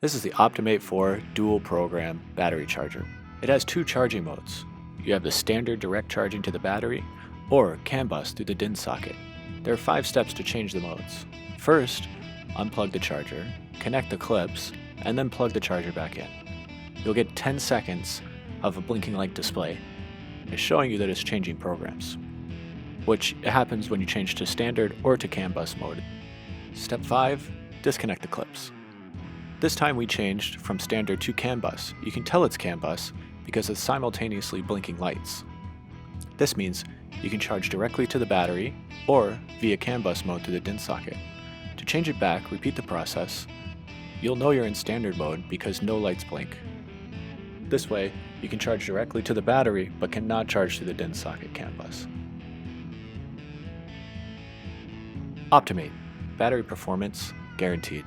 This is the Optimate 4 dual program battery charger. It has two charging modes. You have the standard direct charging to the battery or CAN bus through the DIN socket. There are 5 steps to change the modes. First, unplug the charger, connect the clips, and then plug the charger back in. You'll get 10 seconds of a blinking light display. It's showing you that it's changing programs, which happens when you change to standard or to CAN bus mode. Step 5, disconnect the clips. This time we changed from standard to CAN bus. You can tell it's CAN bus because it's simultaneously blinking lights. This means you can charge directly to the battery or via CAN bus mode through the DIN socket. To change it back, repeat the process. You'll know you're in standard mode because no lights blink. This way, you can charge directly to the battery but cannot charge to the DIN socket CAN bus. Optimate. Battery performance guaranteed.